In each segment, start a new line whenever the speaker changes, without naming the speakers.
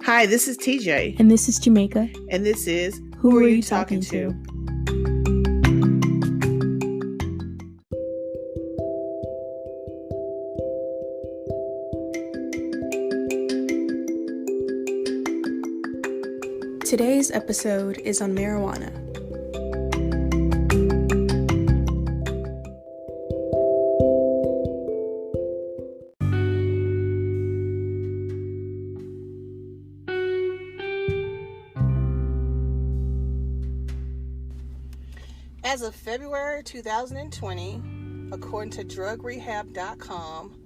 Hi, this is TJ.
And this is Jamayka.
And this is
Who Are You Talking to? Today's episode is on marijuana.
As of February 2020, according to drugrehab.com,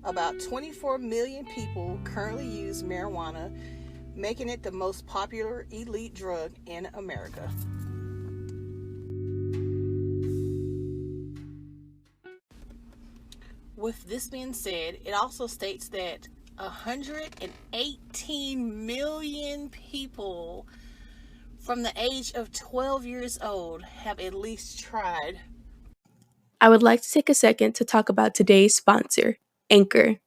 about 24 million people currently use marijuana, making it the most popular elite drug in America. With this being said, it also states that 118 million people from the age of 12 years old have at least tried.
I would like to take a second to talk about today's sponsor, Anchor.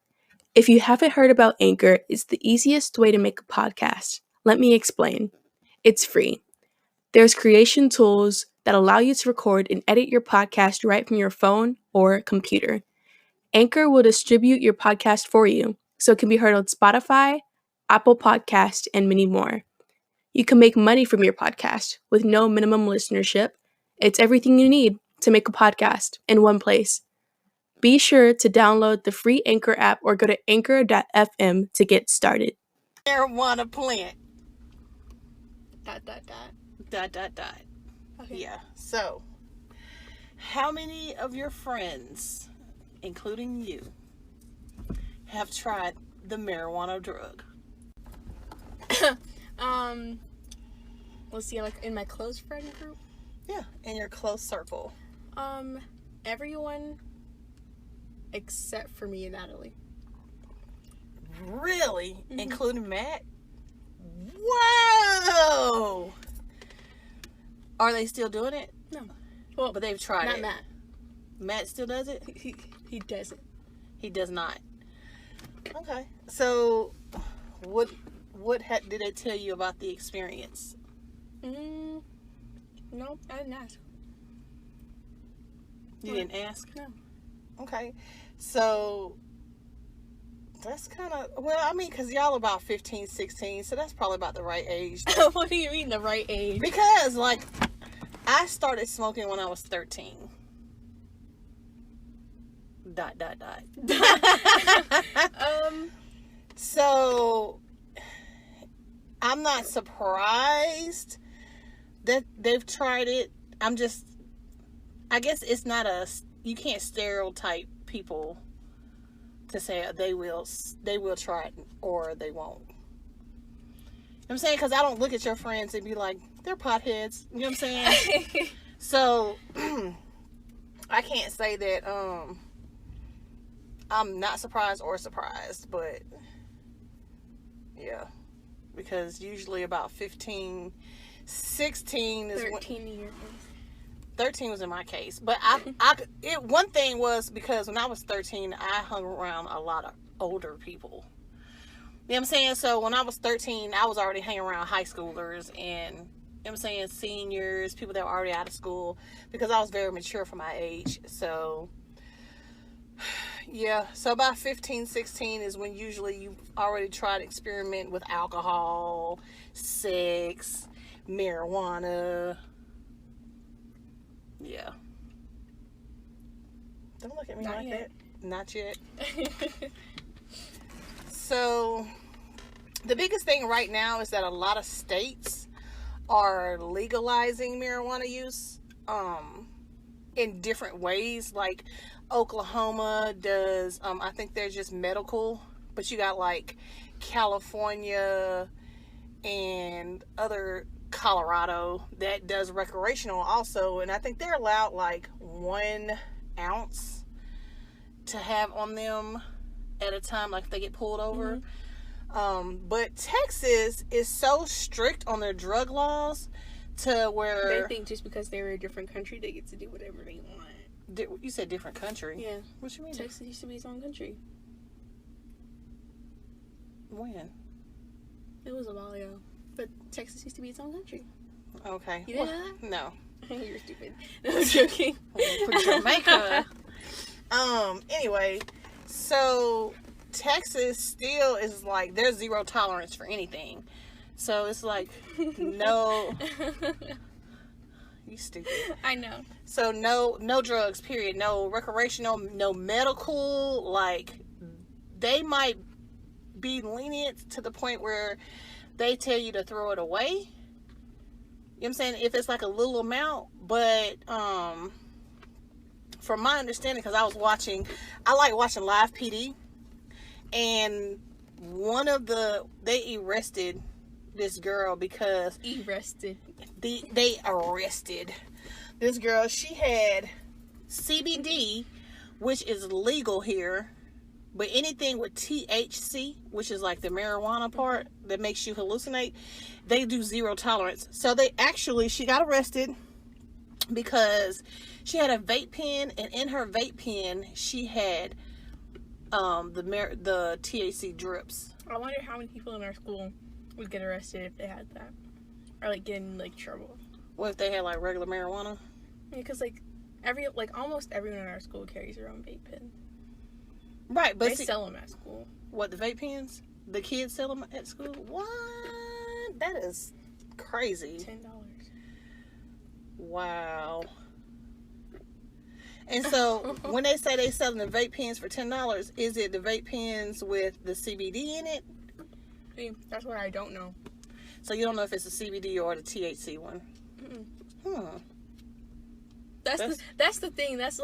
If you haven't heard about Anchor, it's the easiest way to make a podcast. Let me explain. It's free. There's creation tools that allow you to record and edit your podcast right from your phone or computer. Anchor will distribute your podcast for you, so it can be heard on Spotify, Apple Podcast, and many more. You can make money from your podcast with no minimum listenership. It's everything you need to make a podcast in one place. Be sure to download the free Anchor app or go to anchor.fm to get started.
Marijuana plant. ... Okay. Yeah. So, how many of your friends, including you, have tried the marijuana drug?
Let's see, like in my close friend group?
Yeah, in your close circle.
Everyone except for me and Natalie.
Really? Mm-hmm. Including Matt? Whoa! Are they still doing it?
No.
Well, but they've tried
not
it.
Matt.
Matt still does it?
He doesn't.
He does not. Okay. So, what did they tell you about the experience?
No, I didn't ask.
You didn't ask?
No.
Okay. So, that's kind of, well, I mean, because y'all about 15, 16, so that's probably about the right age.
What do you mean the right age?
Because, like, I started smoking when I was 13. ... So, I'm not surprised that they've tried it. I guess it's not you can't stereotype people to say they will try it or they won't. You know what I'm saying? Because I don't look at your friends and be like, they're potheads. You know what I'm saying? So, I can't say that I'm not surprised or surprised, but yeah. Because usually about 15, 16 is
13 years.
13 was in my case. But one thing was because when I was 13, I hung around a lot of older people. You know what I'm saying? So when I was 13, I was already hanging around high schoolers and, you know what I'm saying, seniors, people that were already out of school, because I was very mature for my age. So, yeah. So about 15, 16 is when usually you've already tried to experiment with alcohol, sex, marijuana. Yeah. Don't look at me like that. Not yet. So, the biggest thing right now is that a lot of states are legalizing marijuana use in different ways. Like, Oklahoma does, I think they're just medical, but you got, like, California and other Colorado that does recreational also, and I think they're allowed like 1 ounce to have on them at a time, like if they get pulled over. But Texas is so strict on their drug laws to where
they think just because they're a different country they get to do whatever they want.
You said different country?
Yeah.
What you mean?
Texas used to be its own country.
When?
It was a while ago. But Texas used to be its own country.
Okay.
You didn't know that?
No.
You're stupid. No, I'm joking.
For Jamaica. Anyway, so Texas still is like, there's zero tolerance for anything. So it's like, no. You stupid.
I know.
So no drugs, period. No recreational, no medical. Like, they might be lenient to the point where they tell you to throw it away. You know what I'm saying? If it's like a little amount. But from my understanding, because I like watching live PD, and they arrested this girl because they arrested this girl. She had CBD, which is legal here, but anything with THC, which is like the marijuana part that makes you hallucinate, they do zero tolerance. So she got arrested because she had a vape pen, and in her vape pen she had the THC drips.
I wonder how many people in our school would get arrested if they had that, or like get in like trouble.
What if they had like regular marijuana?
Because almost everyone in our school carries their own vape pen.
Right, but
they sell them at school.
What, the vape pens? The kids sell them at school? What? That is crazy.
$10.
Wow. And so when they say they selling the vape pens for $10, is it the vape pens with the CBD in it?
See, that's what I don't know.
So you don't know if it's the CBD or the THC one? Mm-mm.
That's the thing. That's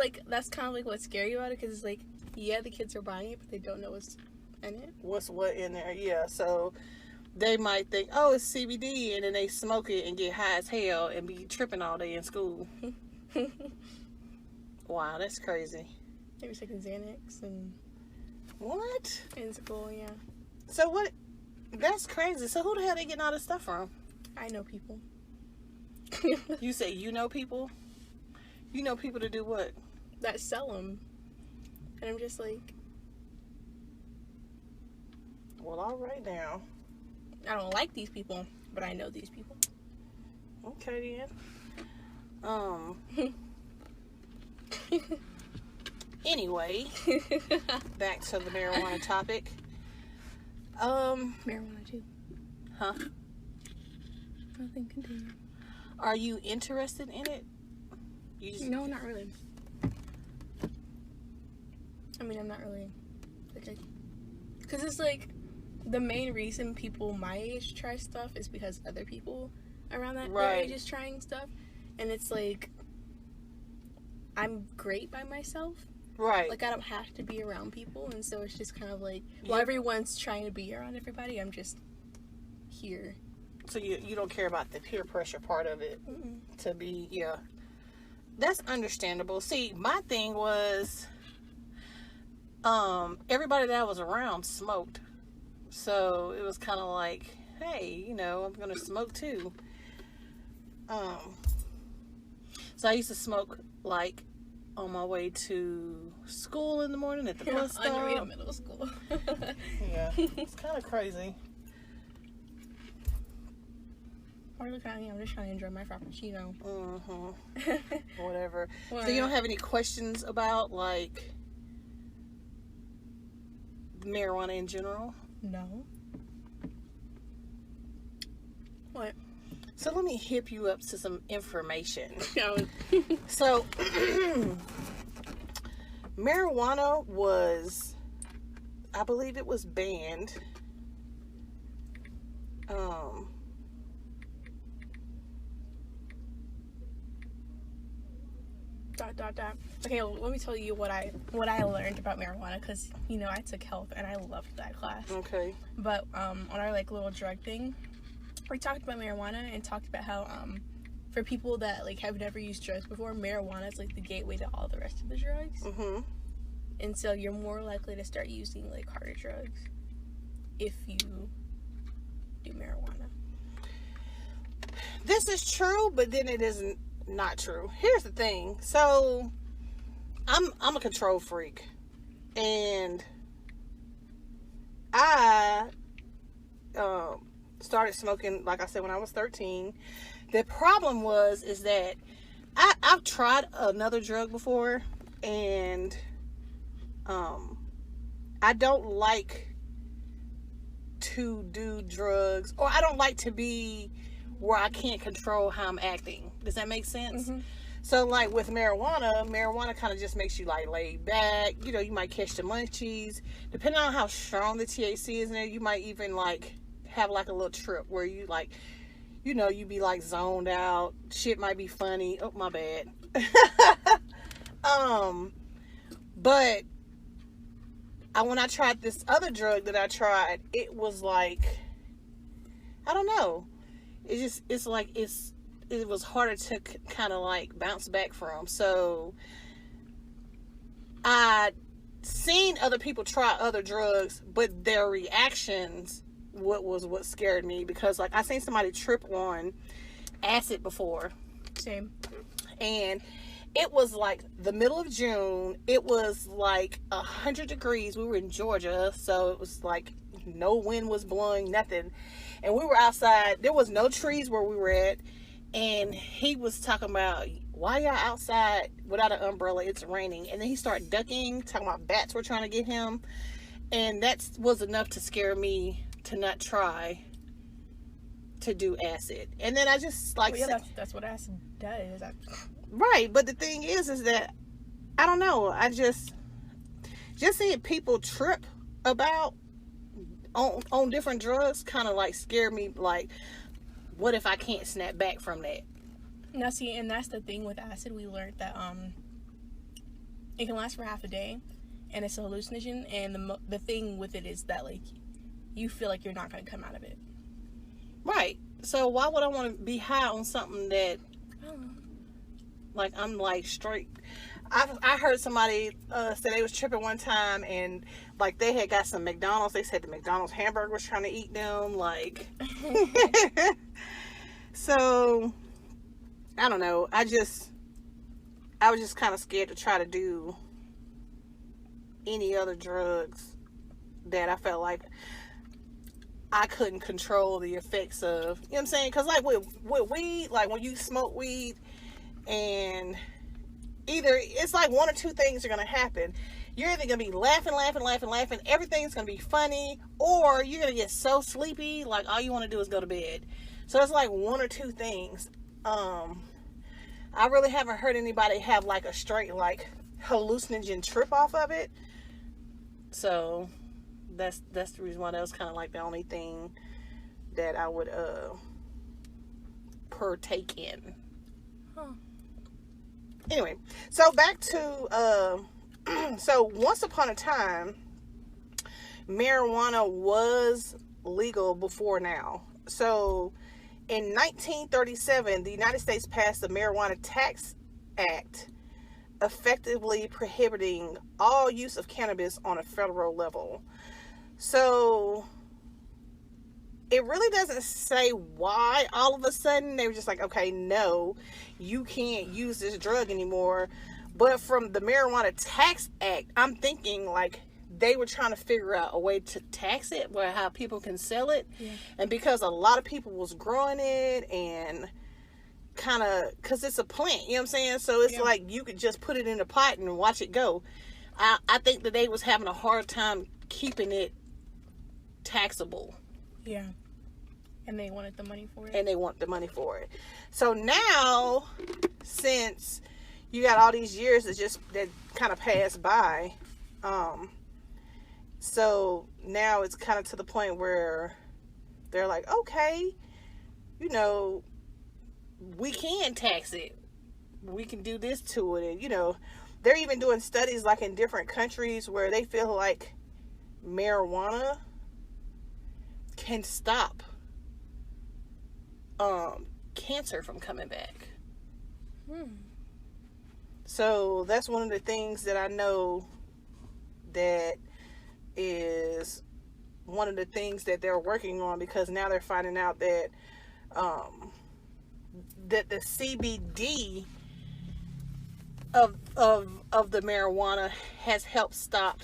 kind of like what's scary about it, because it's like, yeah, the kids are buying it, but they don't know what's in it.
What's what in there? Yeah. So they might think, oh, it's CBD, and then they smoke it and get high as hell and be tripping all day in school. Wow, that's crazy.
They were taking Xanax and
what?
In school, yeah.
So what? That's crazy. So who the hell they getting all this stuff from?
I know people.
You say you know people? You know people to do what?
That sell them. And I'm just like,
well, all right now.
I don't like these people, but I know these people.
Okay then. Anyway, back to the marijuana topic.
Marijuana too.
Huh?
Nothing, continue.
Are you interested in it?
No, not really. I mean, I'm not really. Because it's like, the main reason people my age try stuff is because other people around that age is trying stuff. And it's like, I'm great by myself.
Right.
Like, I don't have to be around people. And so it's just kind of like, while everyone's trying to be around everybody, I'm just here.
So you don't care about the peer pressure part of it.
Mm-mm.
To be, yeah. That's understandable. See, my thing was, everybody that I was around smoked. So it was kind of like, hey, I'm going to smoke too. So I used to smoke, like, on my way to school in the morning at the bus stop.
On your way to middle school.
Yeah, it's kind of crazy.
Or look at me, I'm just trying to enjoy my frappuccino.
Whatever.
What?
So you don't have any questions about, like, marijuana in general?
No. What?
So let me hip you up to some information.
No.
So, marijuana was, I believe it was banned.
Okay, well, let me tell you what I learned about marijuana, because I took health and I loved that class.
Okay.
But on our like little drug thing, we talked about marijuana and talked about how for people that like have never used drugs before, marijuana is like the gateway to all the rest of the drugs.
Mm-hmm.
And so you're more likely to start using like harder drugs if you do marijuana.
This is true, but then it isn't not true. Here's the thing. So I'm a control freak, and I started smoking, like I said, when I was 13. The problem is that I've tried another drug before, and I don't like to do drugs, or I don't like to be where I can't control how I'm acting. Does that make sense? Mm-hmm. So, like, with marijuana kind of just makes you, like, laid back. You know, you might catch the munchies. Depending on how strong the THC is in there, you might even, like, have, like, a little trip where you, like, you know, you be, like, zoned out. Shit might be funny. Oh, my bad. But when I tried this other drug that I tried, it was, like, I don't know. It was harder to kind of like bounce back from. So I seen other people try other drugs, but their reactions what scared me, because like I seen somebody trip on acid before.
Same.
And it was like the middle of June. It was like 100 degrees. We were in Georgia, so it was like no wind was blowing, nothing. And we were outside. There was no trees where we were at. And he was talking about, why y'all outside without an umbrella? It's raining. And then he started ducking, talking about bats were trying to get him. And that was enough to scare me to not try to do acid. And then I just like...
Well, yeah, that's what acid does.
Right. But the thing is that, I don't know. I just seeing people trip about on different drugs kind of like scare me. Like, what if I can't snap back from that?
Now, see, and that's the thing with acid. We learned that it can last for half a day, and it's a hallucinogen. And the thing with it is that, like, you feel like you're not going to come out of it.
Right. So why would I want to be high on something that, like, I'm like straight? I heard somebody say they was tripping one time, and like they had got some McDonald's. They said the McDonald's hamburger was trying to eat them. Like, so I don't know. I was just kind of scared to try to do any other drugs that I felt like I couldn't control the effects of. You know what I'm saying? Because like with weed, like when you smoke weed, and either it's like one or two things are going to happen. You're either going to be laughing. Everything's going to be funny. Or you're going to get so sleepy, like all you want to do is go to bed. So it's like one or two things. I really haven't heard anybody have like a straight like hallucinogen trip off of it. So that's the reason why that was kind of like the only thing that I would partake in.
Huh.
Anyway, so back to so once upon a time, marijuana was legal before now. So in 1937, the United States passed the Marijuana Tax Act, effectively prohibiting all use of cannabis on a federal level. So it really doesn't say why all of a sudden they were just like, okay, no, you can't use this drug anymore. But from the Marijuana Tax Act, I'm thinking like they were trying to figure out a way to tax it, where how people can sell it. Yeah. And because a lot of people was growing it, and kind of, because it's a plant, you know what I'm saying? So it's like you could just put it in a pot and watch it go. I think that they was having a hard time keeping it taxable.
Yeah. And they wanted the money for it.
And they want the money for it. So now, since you got all these years that kind of passed by, so now it's kind of to the point where they're like, okay, you know, we can tax it. We can do this to it. And, you know, they're even doing studies like in different countries where they feel like marijuana can stop cancer from coming back. So that's one of the things that I know that is one of the things that they're working on, because now they're finding out that that the CBD of the marijuana has helped stop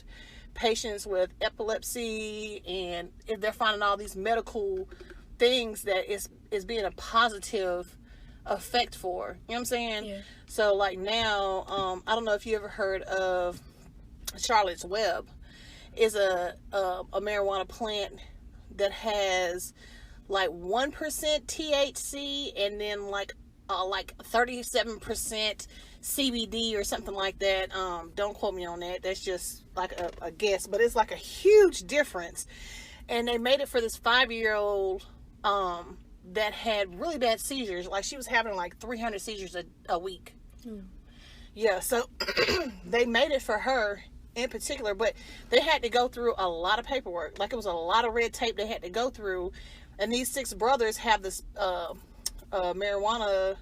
patients with epilepsy, and if they're finding all these medical things that is being a positive effect for. You know what I'm saying?
Yeah.
So like now, I don't know if you ever heard of Charlotte's Web. Is a marijuana plant that has like 1% THC and then like 37% CBD or something like that. Don't quote me on that. That's just like a guess, but it's like a huge difference. And they made it for this 5-year-old that had really bad seizures. Like she was having like 300 seizures a week. Yeah, so they made it for her in particular, but they had to go through a lot of paperwork. Like it was a lot of red tape they had to go through. And these 6 brothers have this marijuana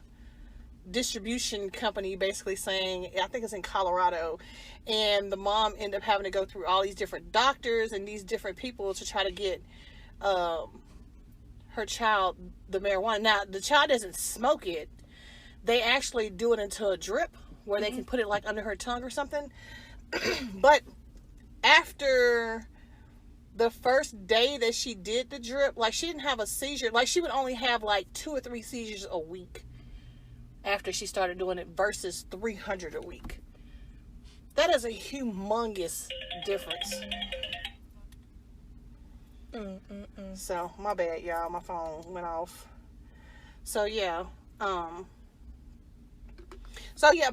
distribution company, basically saying, I think it's in Colorado, and the mom ended up having to go through all these different doctors and these different people to try to get her child the marijuana. Now the child doesn't smoke it. They actually do it into a drip where they can put it like under her tongue or something. But after the first day that she did the drip, like she didn't have a seizure. Like she would only have like 2 or 3 seizures a week after she started doing it versus 300 a week. That is a humongous difference. So my bad, y'all. My phone went off. So yeah.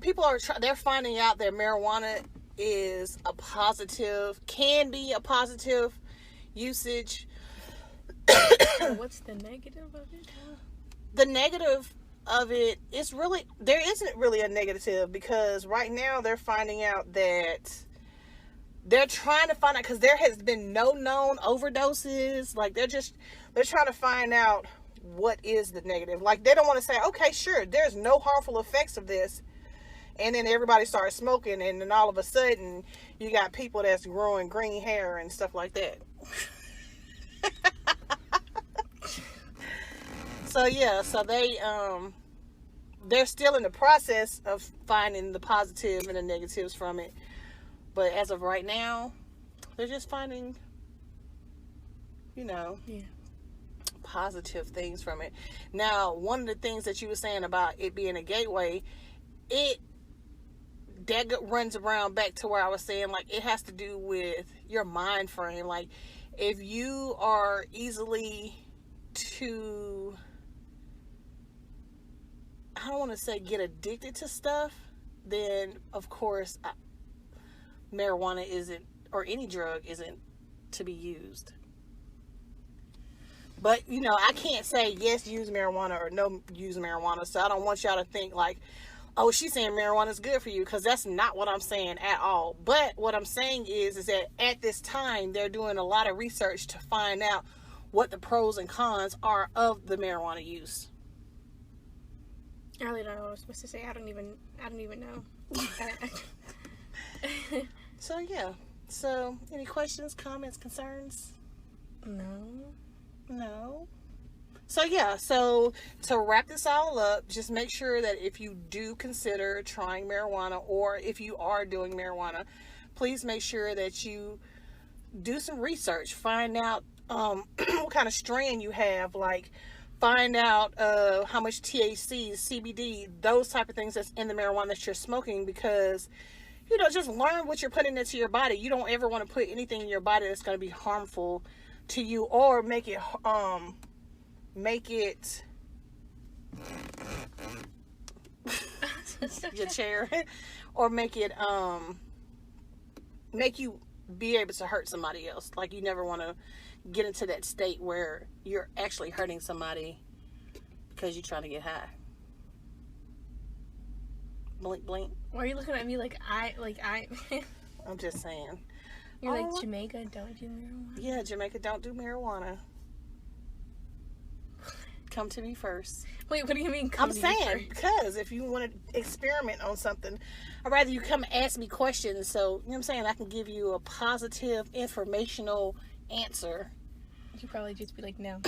People are they're finding out that marijuana is a positive, can be a positive usage.
What's the negative of it?
The negative of it is really, there isn't really a negative, because right now they're finding out that they're trying to find out, because there has been no known overdoses. Like they're trying to find out what is the negative. Like they don't want to say, okay, sure, there's no harmful effects of this, and then everybody starts smoking, and then all of a sudden you got people that's growing green hair and stuff like that. So yeah, so they're still in the process of finding the positive and the negatives from it, but as of right now, they're just finding, positive things from it. Now, one of the things that you were saying about it being a gateway, that runs around back to where I was saying, like, it has to do with your mind frame. Like, if you are easily to, I don't want to say get addicted to stuff, then of course marijuana isn't, or any drug isn't to be used. But I can't say yes, use marijuana, or no, use marijuana. So I don't want y'all to think like, oh, she's saying marijuana is good for you, because that's not what I'm saying at all. But what I'm saying is that at this time they're doing a lot of research to find out what the pros and cons are of the marijuana use.
I really don't know what I was supposed to say. I don't even know.
So yeah. So any questions, comments, concerns? No. So yeah, so to wrap this all up, just make sure that if you do consider trying marijuana, or if you are doing marijuana, please make sure that you do some research. Find out what kind of strain you have. Like, find out how much THC, CBD, those type of things that's in the marijuana that you're smoking, because just learn what you're putting into your body. You don't ever want to put anything in your body that's going to be harmful to you, or make it your chair, or make you be able to hurt somebody else. Like, you never want to get into that state where you're actually hurting somebody because you're trying to get high. Blink, blink.
Why are you looking at me like I?
I'm just saying.
You're like, Jamaica, don't do marijuana.
Yeah, Jamaica, don't do marijuana. Come to me first.
Wait, what do you mean?
I'm saying, because if you want to experiment on something, I'd rather you come ask me questions, so, you know what I'm saying, I can give you a positive, informational answer.
You probably just be like, no.